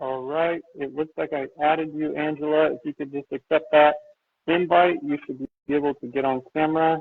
All right. It looks like I added you, Angela. If you could just accept that invite, you should be able to get on camera.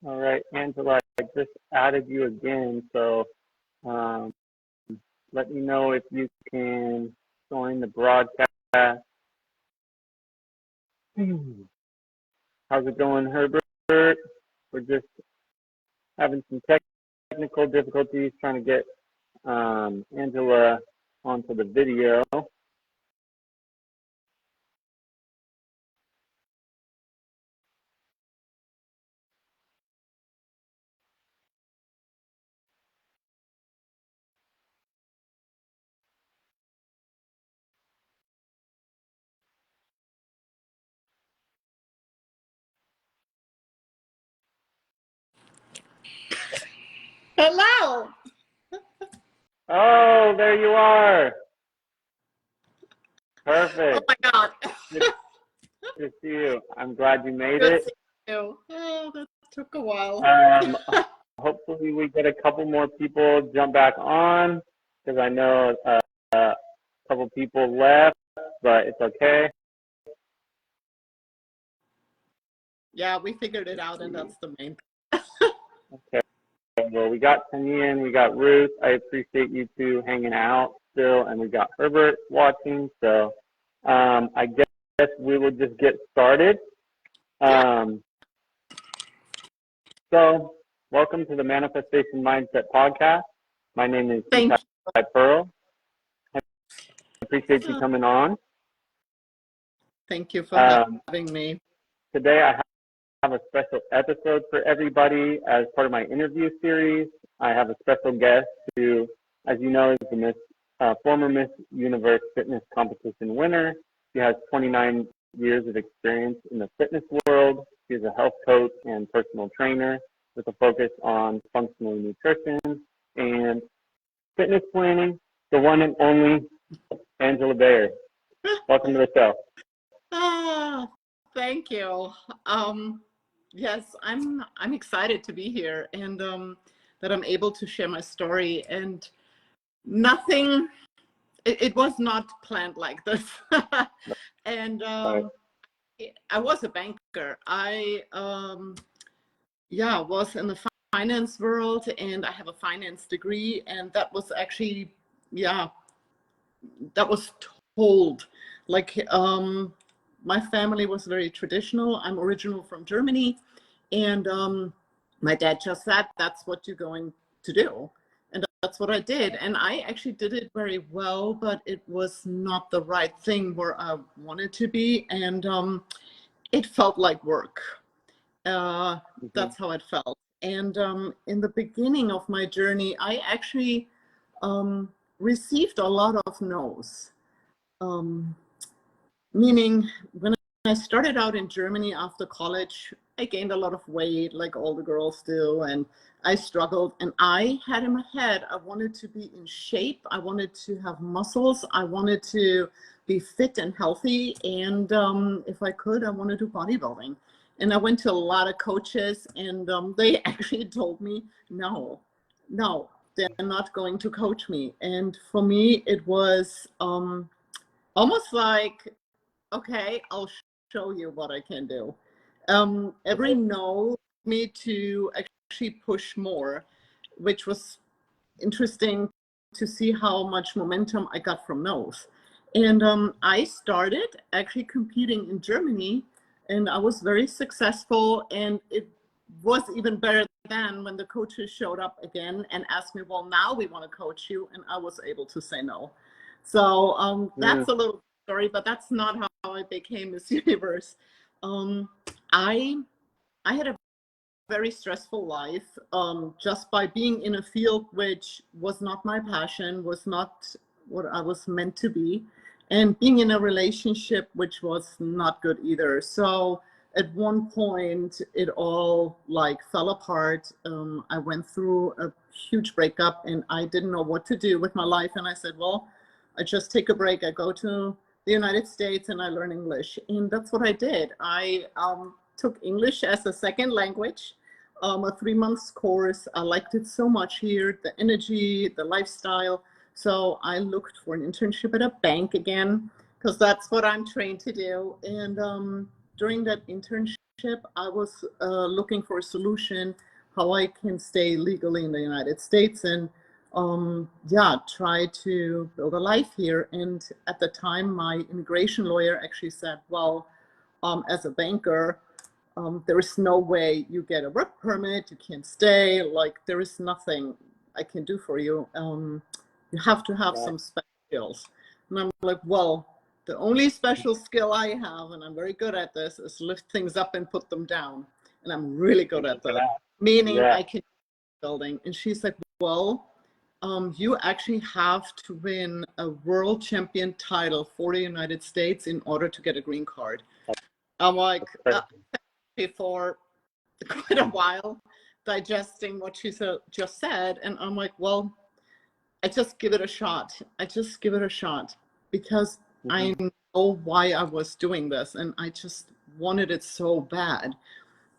All right, Angela, I just added you again, so um, let me know if you can join the broadcast. How's it going, Herbert? We're just having some technical difficulties trying to get Angela onto the video. Hello. Oh, there you are. Perfect. Oh my God. Good to see you. I'm glad you made Good it. to see you. Oh, that took a while. Hopefully we get a couple more people jump back on because I know a couple people left, but it's okay. Yeah, we figured it out, and that's the main thing. Okay. Well, we got Tanian, we got Ruth. I appreciate you two hanging out still, and we got Herbert watching. So I guess we will just get started. So welcome to the Manifestation Mindset Podcast. My name is Itai Pearl. I appreciate you coming on. Thank you for having me. Today I have a special episode for everybody as part of my interview series. I have a special guest who, as you know, is the former Miss Universe Fitness Competition winner. She has 29 years of experience in the fitness world. She's a health coach and personal trainer with a focus on functional nutrition and fitness planning. The one and only Angela Beyer. Welcome to the show. Oh, thank you. Yes, I'm excited to be here and that I'm able to share my story. And nothing, it was not planned like this. And I was a banker. I was in the finance world, and I have a finance degree, and that was actually, that was told. Like, my family was very traditional. I'm original from Germany, and my dad just said, that's what you're going to do. And that's what I did. And I actually did it very well, but it was not the right thing where I wanted to be. And it felt like work. That's how it felt. And in the beginning of my journey, I actually received a lot of no's. Meaning, when I started out in Germany after college, I gained a lot of weight, like all the girls do, and I struggled. And I had in my head, I wanted to be in shape. I wanted to have muscles. I wanted to be fit and healthy. And if I could, I wanted to do bodybuilding. And I went to a lot of coaches, and they actually told me, no, they're not going to coach me. And for me, it was almost like, okay, I'll show you what I can do. Every no me to actually push more, which was interesting to see how much momentum I got from no's. And I started actually competing in Germany, and I was very successful. And it was even better than when the coaches showed up again and asked me, well, now we want to coach you. And I was able to say no. So that's a little story, but that's not how I became Miss Universe. I had a very stressful life, just by being in a field which was not my passion, was not what I was meant to be, and being in a relationship which was not good either. So at one point it all like fell apart. I went through a huge breakup and I didn't know what to do with my life. And I said, well, I just take a break. I go to the United States and I learn English. And that's what I did. I took English as a second language, a 3-month course. I liked it so much here, the energy, the lifestyle. So I looked for an internship at a bank again, because that's what I'm trained to do. And during that internship, I was looking for a solution how I can stay legally in the United States and try to build a life here. And at the time, my immigration lawyer actually said, well, as a banker, there is no way you get a work permit, you can't stay, like there is nothing I can do for you. You have to have some special skills. And I'm like, well, the only special skill I have, and I'm very good at this, is lift things up and put them down. And I'm really good at that, meaning I can building. And she's like, well, you actually have to win a world champion title for the United States in order to get a green card. I'm like, for quite a while, digesting what she just said. And I'm like, well, I just give it a shot. I just give it a shot because I know why I was doing this. And I just wanted it so bad.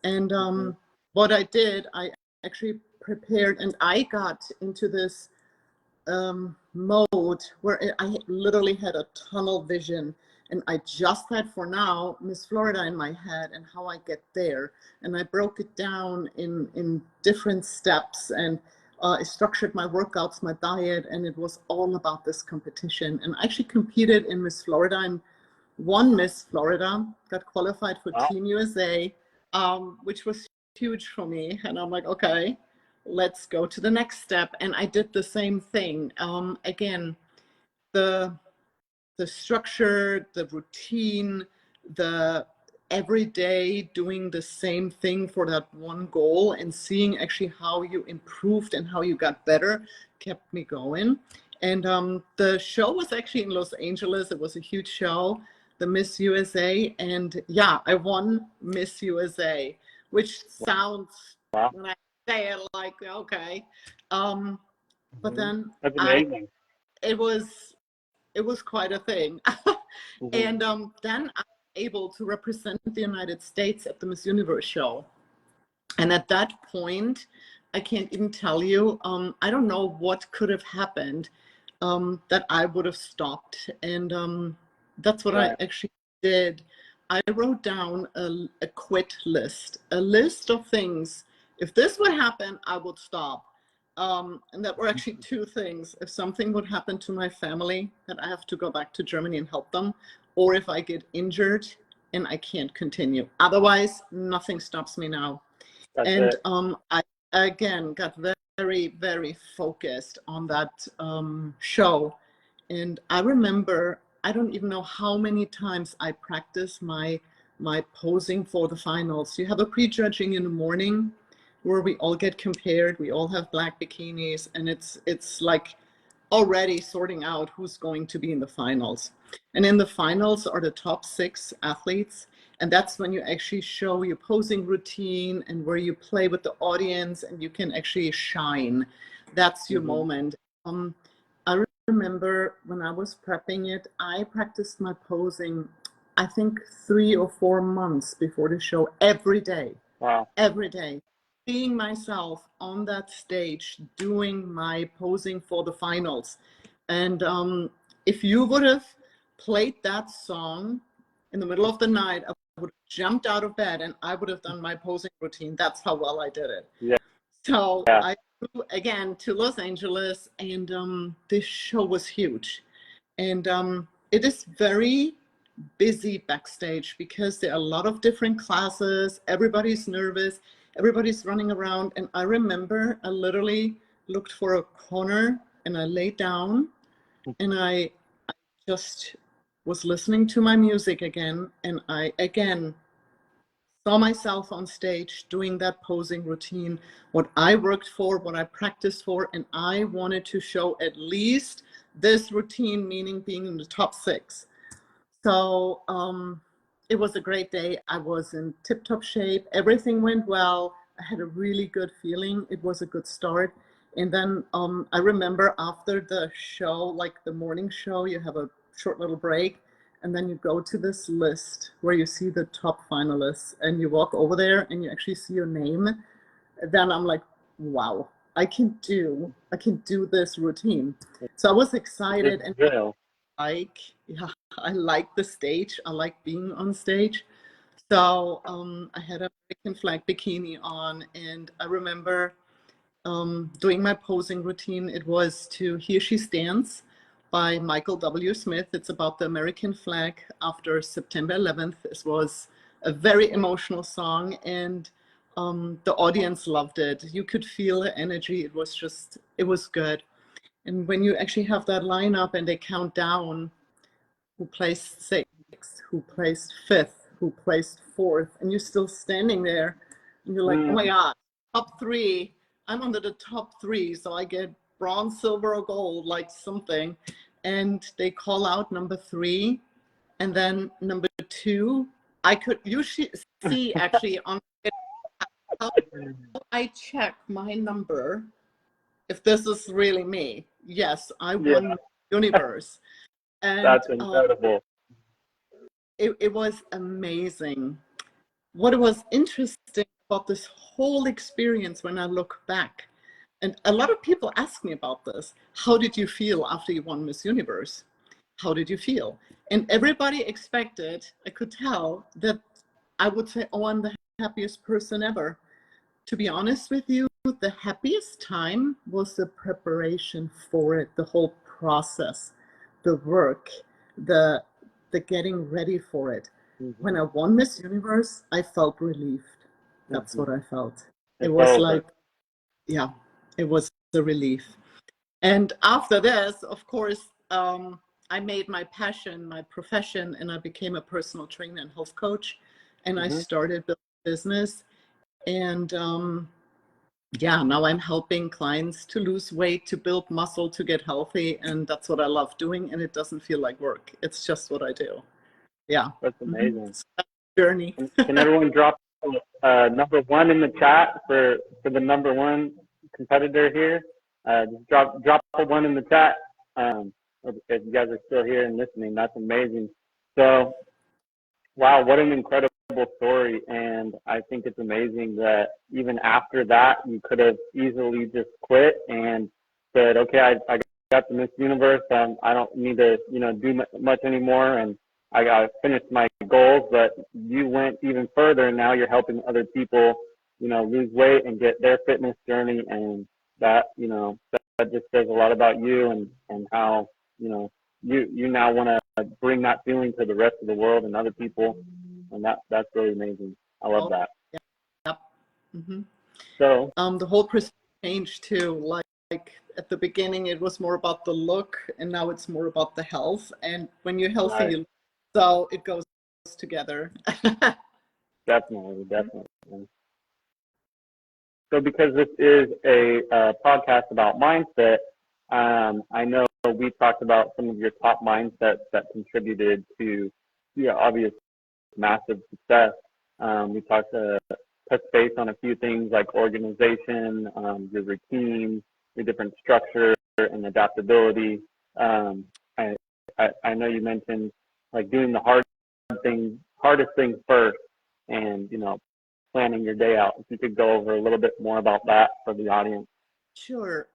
And what I did, I actually prepared, and I got into this mode where I literally had a tunnel vision, and I just had, for now, Miss Florida in my head and how I get there. And I broke it down in different steps, and I structured my workouts, my diet, and it was all about this competition. And I actually competed in Miss Florida and won Miss Florida, got qualified for Team USA, which was huge for me. And I'm like, okay, let's go to the next step. And I did the same thing. Again, the structure, the routine, the every day doing the same thing for that one goal and seeing actually how you improved and how you got better kept me going. And the show was actually in Los Angeles. It was a huge show, the Miss USA. And yeah, I won Miss USA, which sounds, when I say it, like, okay. But then that's amazing. It was quite a thing. And then I was able to represent the United States at the Miss Universe show. And at that point, I can't even tell you, I don't know what could have happened that I would have stopped. And that's what I actually did. I wrote down a quit list, a list of things. If this would happen, I would stop. And that were actually two things. If something would happen to my family, that I have to go back to Germany and help them, or if I get injured and I can't continue. Otherwise, nothing stops me now. And I, again, got very, very focused on that show. And I remember, I don't even know how many times I practiced my posing for the finals. You have a pre-judging in the morning where we all get compared. We all have black bikinis, and it's like already sorting out who's going to be in the finals. And in the finals are the top 6 athletes. And that's when you actually show your posing routine and where you play with the audience and you can actually shine. That's your moment. I remember when I was prepping it, I practiced my posing, I think 3 or 4 months before the show, every day. Every day. seeing myself on that stage doing my posing for the finals. And if you would have played that song in the middle of the night, I would have jumped out of bed and I would have done my posing routine. That's how well I did it. Yeah. So Yeah. I flew again to Los Angeles, and this show was huge. And it is very busy backstage because there are a lot of different classes. Everybody's nervous. Everybody's running around. And I remember I literally looked for a corner and I laid down and I just was listening to my music again. And I again saw myself on stage doing that posing routine, what I worked for, what I practiced for, and I wanted to show at least this routine, meaning being in the top 6. So it was a great day. I was in tip-top shape. Everything went well. I had a really good feeling. It was a good start. And then I remember after the show, like the morning show, you have a short little break. And then you go to this list where you see the top finalists and you walk over there and you actually see your name. Then I'm like, wow, I can do this routine. So I was excited and yeah, I like the stage. I like being on stage. So I had a American flag bikini on, and I remember doing my posing routine. It was to Here She Stands by Michael W. Smith. It's about the American flag after September 11th. This was a very emotional song, and the audience loved it. You could feel the energy. It was good. And when you actually have that lineup and they count down who placed 6th, who placed 5th, who placed 4th, and you're still standing there, and you're like, oh my God, top 3. I'm under the top 3, so I get bronze, silver, or gold, like something. And they call out number 3, and then number 2. I could usually see actually on how I check my number if this is really me. Yes, I won Universe. And that's incredible. It was amazing. What was interesting about this whole experience when I look back, and a lot of people ask me about this, how did you feel after you won Miss Universe? How did you feel? And everybody expected, I could tell, that I would say, oh, I'm the happiest person ever. To be honest with you, the happiest time was the preparation for it, the whole process, the work, the getting ready for it. When I won Miss Universe, I felt relieved. That's what I felt. It was like, yeah, it was a relief. And after this, of course, I made my passion my profession, and I became a personal trainer and health coach, and I started building a business. And yeah, now I'm helping clients to lose weight, to build muscle, to get healthy, and that's what I love doing, and it doesn't feel like work. It's just what I do. Yeah. That's amazing. Journey. Can everyone drop number 1 in the chat for the number 1 competitor here? Just drop a 1 in the chat. If you guys are still here and listening, that's amazing. So, wow, what an incredible story. And I think it's amazing that even after that, you could have easily just quit and said, okay, I got the Miss Universe. I don't need to, do much anymore. And I finished my goals, but you went even further, and now you're helping other people, lose weight and get their fitness journey. And that, that just says a lot about you and how, you now want to bring that feeling to the rest of the world and other people. And that's really amazing. I love that. Yeah. Yep. Mm-hmm. So the whole perspective changed too. Like at the beginning, it was more about the look, and now it's more about the health. And when you're healthy, right. So it goes together. Definitely. So because this is a podcast about mindset, I know we talked about some of your top mindsets that contributed to obvious massive success. We talked touch base on a few things like organization, your routine, your different structure and adaptability. I know you mentioned like doing the hardest thing first, and planning your day out. If you could go over a little bit more about that for the audience. Sure.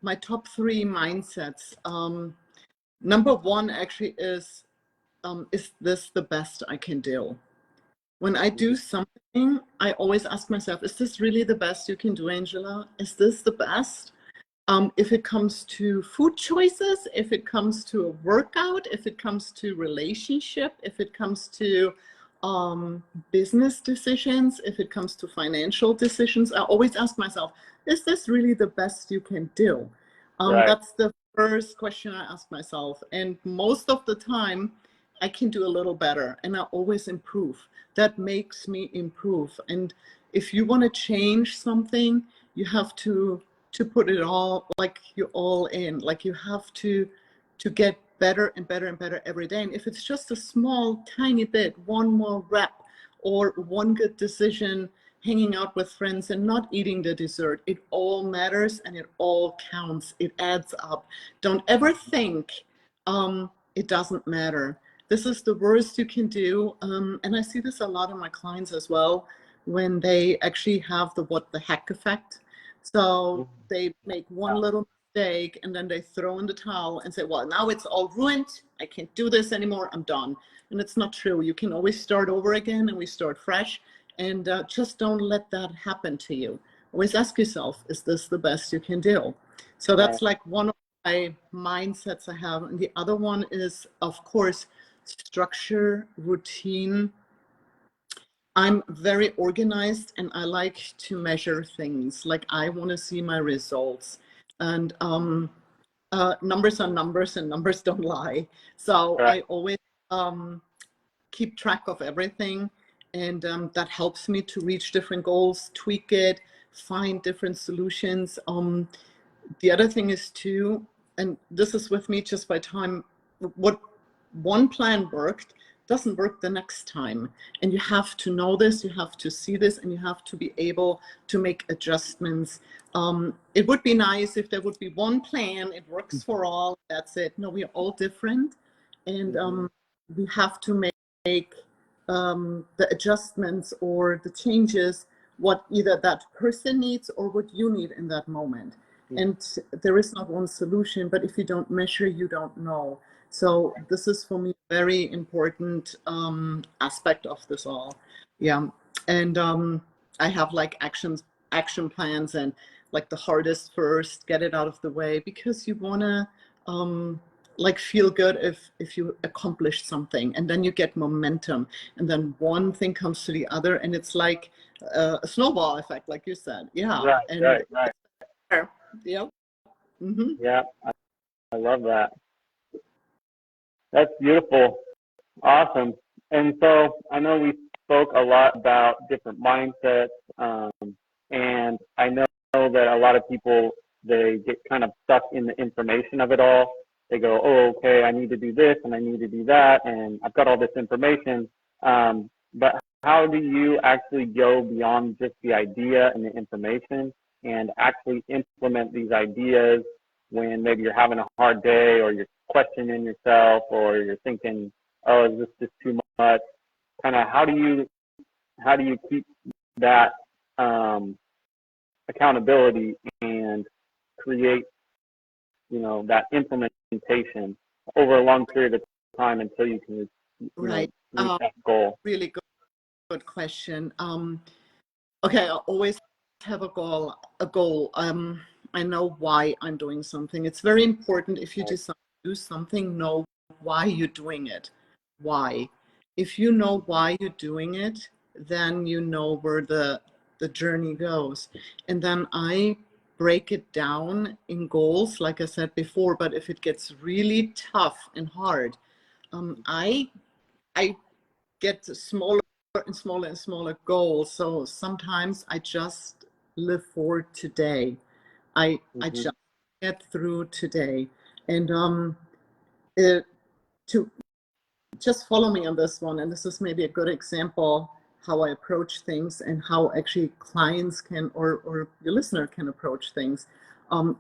My top 3 mindsets. Number 1 actually is this the best I can do? When I do something, I always ask myself, is this really the best you can do, Angela? Is this the best? If it comes to food choices, if it comes to a workout, if it comes to relationship, if it comes to business decisions, if it comes to financial decisions, I always ask myself, is this really the best you can do? Right. That's the first question I ask myself. And most of the time, I can do a little better, and I always improve. That makes me improve. And if you want to change something, you have to put it all, like you're all in, like you have to get better and better and better every day. And if it's just a small tiny bit, one more rep or one good decision, hanging out with friends and not eating the dessert, it all matters and it all counts. It adds up. Don't ever think it doesn't matter. This is the worst you can do. And I see this a lot in my clients as well, when they actually have the what the heck effect. So they make one little mistake and then they throw in the towel and say, well, now it's all ruined. I can't do this anymore. I'm done. And it's not true. You can always start over again, and we start fresh. And just don't let that happen to you. Always ask yourself, is this the best you can do? So that's like one of my mindsets I have. And the other one is, of course, structure, routine. I'm very organized and I like to measure things. Like I want to see my results, and numbers are numbers and numbers don't lie. So I always keep track of everything, and that helps me to reach different goals, tweak it, find different solutions. The other thing is too, and this is with me just by time, what one plan worked doesn't work the next time. And you have to know this, you have to see this, and you have to be able to make adjustments. It would be nice if there would be one plan, it works for all, that's it. No, we are all different. And we have to make the adjustments or the changes what either that person needs or what you need in that moment. And there is not one solution, but if you don't measure, you don't know. So this is for me a very important aspect of this all. Yeah. And I have like action plans, and like the hardest first, get it out of the way, because you want to like feel good if you accomplish something, and then you get momentum, and then one thing comes to the other, and it's like a snowball effect, like you said. Yeah. Right. Yep. Mm-hmm. Yeah, I love that. That's beautiful. Awesome. And so I know we spoke a lot about different mindsets, and I know that a lot of people, they get kind of stuck in the information of it all. They go, oh, okay, I need to do this and I need to do that, and I've got all this information. But how do you actually go beyond just the idea and the information and actually implement these ideas when maybe you're having a hard day, or you're questioning yourself, or you're thinking, oh, is this just too much? Kind of how do you keep that accountability and create, that implementation over a long period of time until you can reach that goal? Really good question. Okay, I always have a goal. I know why I'm doing something. It's very important, if you decide to do something, know why you're doing it. Why? If you know why you're doing it, then you know where the journey goes. And then I break it down in goals, like I said before. But if it gets really tough and hard, I get smaller and smaller and smaller goals. So sometimes I just live for today. I just get through today. And to just follow me on this one, and this is maybe a good example how I approach things and how actually clients can, or your listener can approach things.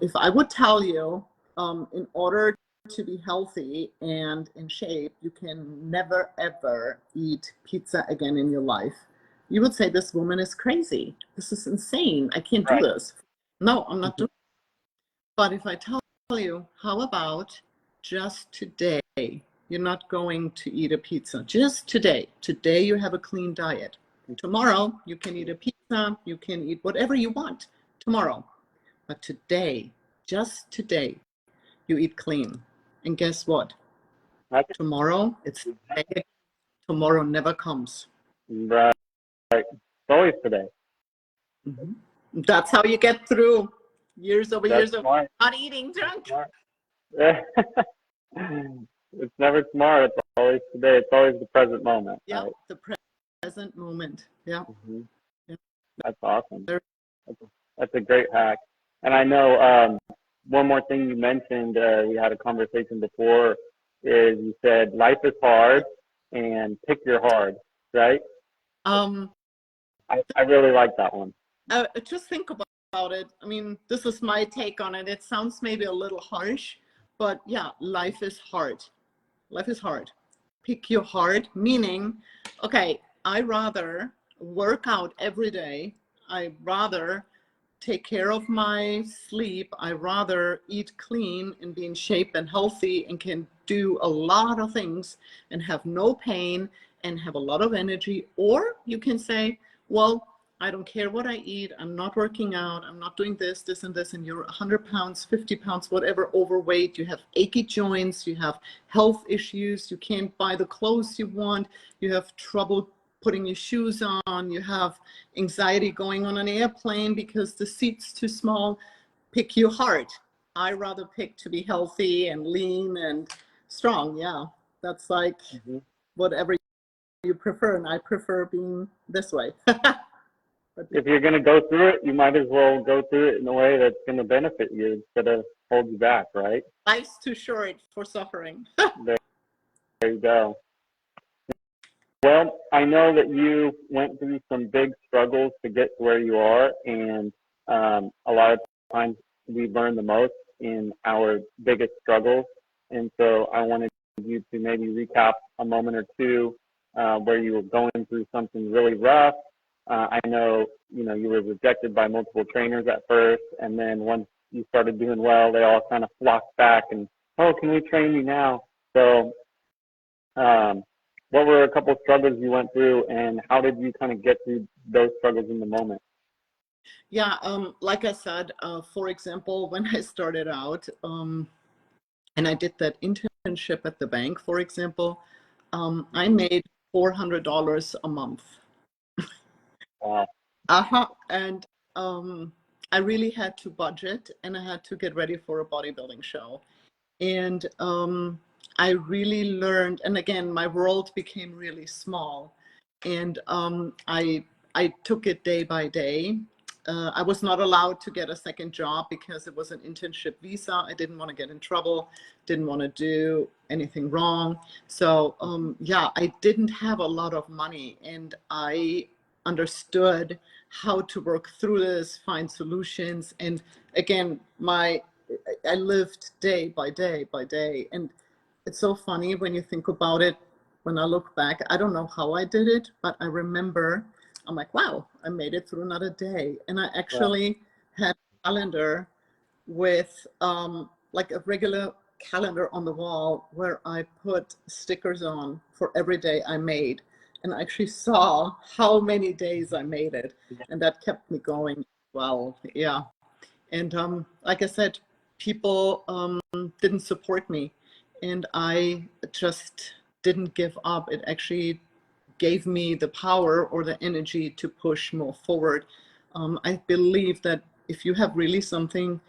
If I would tell you, in order to be healthy and in shape, you can never, ever eat pizza again in your life. You would say, this woman is crazy. This is insane. I can't do Right. this. No, I'm not doing it. But if I tell you, how about just today, you're not going to eat a pizza. Just today. Today you have a clean diet. Tomorrow you can eat a pizza. You can eat whatever you want tomorrow. But today, just today, you eat clean. And guess what? Tomorrow, it's today. Tomorrow never comes. Right. It's always today. Mm-hmm. That's how you get through years over That's years of smart. not eating junk. It's never tomorrow. It's always today. It's always the present moment. Yeah, right? the present moment. Yeah. Mm-hmm. Yeah. That's awesome. There. That's a great hack. And I know one more thing you mentioned, we had a conversation before, is you said life is hard and pick your hard, right? I really like that one. Just think about it. I mean, this is my take on it. It sounds maybe a little harsh, but yeah, life is hard. Life is hard. Pick your hard, meaning, okay, I rather work out every day. I rather take care of my sleep. I rather eat clean and be in shape and healthy and can do a lot of things and have no pain and have a lot of energy. Or you can say, well, I don't care what I eat. I'm not working out. I'm not doing this, this, and this. And you're 100 pounds, 50 pounds, whatever, overweight. You have achy joints. You have health issues. You can't buy the clothes you want. You have trouble putting your shoes on. You have anxiety going on an airplane because the seat's too small. Pick your heart. I rather pick to be healthy and lean and strong. Yeah, that's like whatever you prefer. And I prefer being this way. If you're going to go through it, you might as well go through it in a way that's going to benefit you instead of hold you back, right? Life's too short for suffering. There you go. Well, I know that you went through some big struggles to get to where you are, and a lot of times we learn the most in our biggest struggles. And so I wanted you to maybe recap a moment or two where you were going through something really rough. I know, you were rejected by multiple trainers at first, and then once you started doing well, they all kind of flocked back and, oh, can we train you now? So what were a couple of struggles you went through, and how did you kind of get through those struggles in the moment? Yeah, like I said, for example, when I started out, and I did that internship at the bank, for example, I made $400 a month. Wow. And I really had to budget, and I had to get ready for a bodybuilding show. And I really learned, and again, my world became really small. And I took it day by day. I was not allowed to get a second job because it was an internship visa. I didn't want to get in trouble, didn't want to do anything wrong. So yeah, I didn't have a lot of money, and I understood how to work through this, find solutions. And again, I lived day by day by day. And it's so funny when you think about it. When I look back, I don't know how I did it, but I remember, I'm like, wow, I made it through another day. And I actually had a calendar with like a regular calendar on the wall where I put stickers on for every day I made. And I actually saw how many days I made it. And that kept me going. Well, yeah. And like I said, people didn't support me, and I just didn't give up. It actually gave me the power or the energy to push more forward. I believe that if you have really something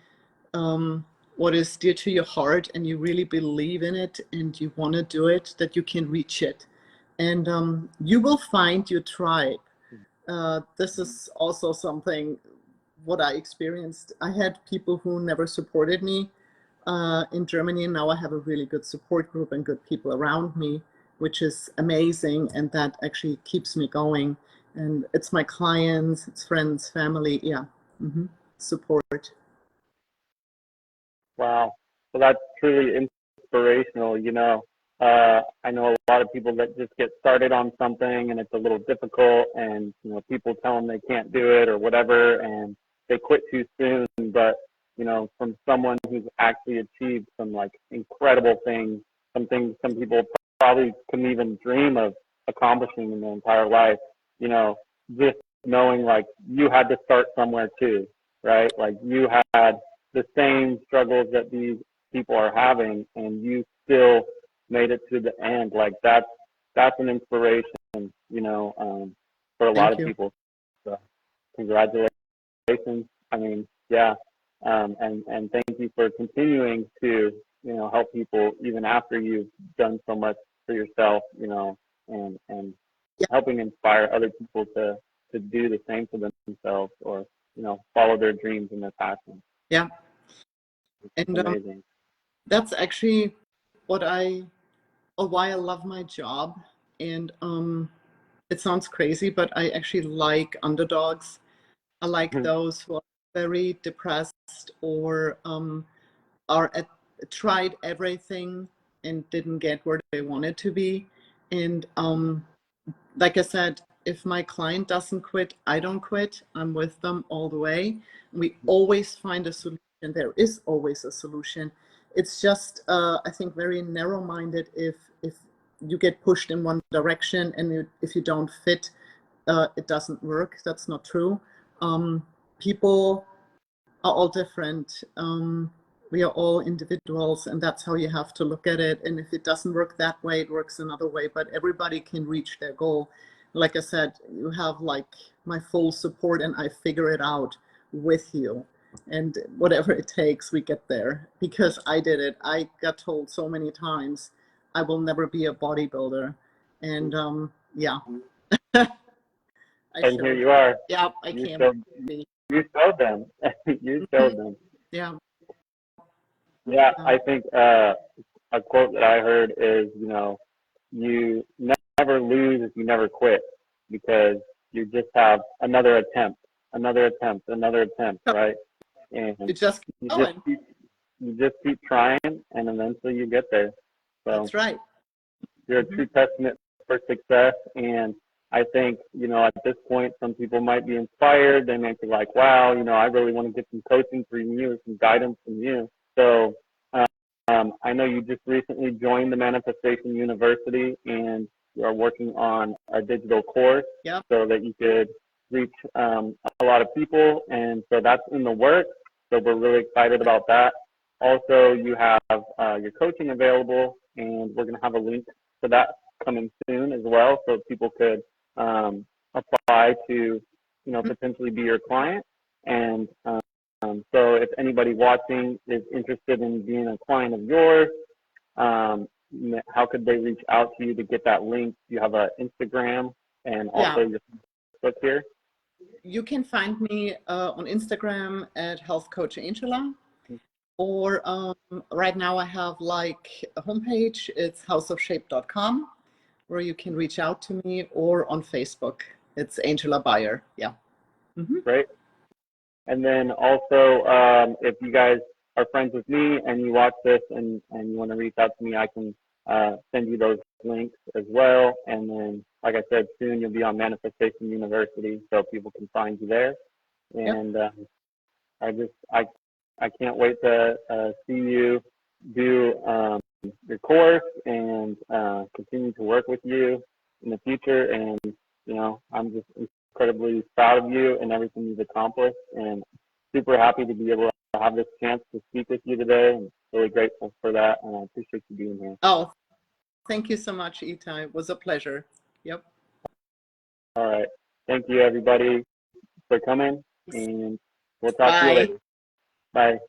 what is dear to your heart, and you really believe in it and you want to do it, that you can reach it. And you will find your tribe. This is also something what I experienced. I had people who never supported me in Germany, and now I have a really good support group and good people around me, which is amazing, and that actually keeps me going. And it's my clients, it's friends, family, yeah, support. Wow. Well, that's truly inspirational. I know a lot of people that just get started on something and it's a little difficult, and people tell them they can't do it or whatever, and they quit too soon. But from someone who's actually achieved some like incredible things, some things some people probably couldn't even dream of accomplishing in their entire life. Just knowing like you had to start somewhere too, right? Like you had the same struggles that these people are having, and you still made it to the end. Like that's an inspiration, for a lot of people. So congratulations. I mean, yeah. And thank you for continuing to, help people even after you've done so much for yourself, and helping inspire other people to do the same for themselves, or, follow their dreams and their passions. Yeah. It's amazing. That's actually why I love my job. And it sounds crazy, but I actually like underdogs. I like those who are very depressed or tried everything and didn't get where they wanted to be. And like I said, if my client doesn't quit, I don't quit. I'm with them all the way. We always find a solution. There is always a solution. It's just, I think, very narrow-minded if you get pushed in one direction and if you don't fit, it doesn't work. That's not true. People are all different. We are all individuals, and that's how you have to look at it. And if it doesn't work that way, it works another way. But everybody can reach their goal. Like I said, you have like my full support, and I figure it out with you. And whatever it takes, we get there. Because I did it. I got told so many times, I will never be a bodybuilder. And yeah. And here you are. Yeah, I can't be. You showed them. You showed them. Yeah. Yeah, I think a quote that I heard is, you never lose if you never quit, because you just have another attempt, right? And You just keep going. You just keep trying, and eventually you get there. So that's right. You're a true testament for success. And I think, at this point, some people might be inspired. They might be like, wow, I really want to get some coaching from you, some guidance from you. So I know you just recently joined the Manifestation University, and you are working on a digital course so that you could reach a lot of people. And so that's in the works. So we're really excited about that. Also, you have your coaching available, and we're going to have a link to that coming soon as well, so people could apply to, potentially be your client. And so if anybody watching is interested in being a client of yours, how could they reach out to you to get that link? You have an Instagram and also your Facebook here? You can find me on Instagram at Health Coach Angela. Or right now I have like a homepage. It's houseofshape.com, where you can reach out to me, or on Facebook. It's Angela Beyer. Yeah. Great. And then also, if you guys are friends with me and you watch this and you want to reach out to me, I can send you those links as well. And then, like I said, soon you'll be on Manifestation University, so people can find you there. And I can't wait to see you do your course and continue to work with you in the future. And, I'm just incredibly proud of you and everything you've accomplished, and super happy to be able to have this chance to speak with you today. I'm really grateful for that, and I appreciate you being here. Oh, thank you so much, Itai. It was a pleasure. Yep. All right. Thank you, everybody, for coming, and we'll talk to you later. Bye.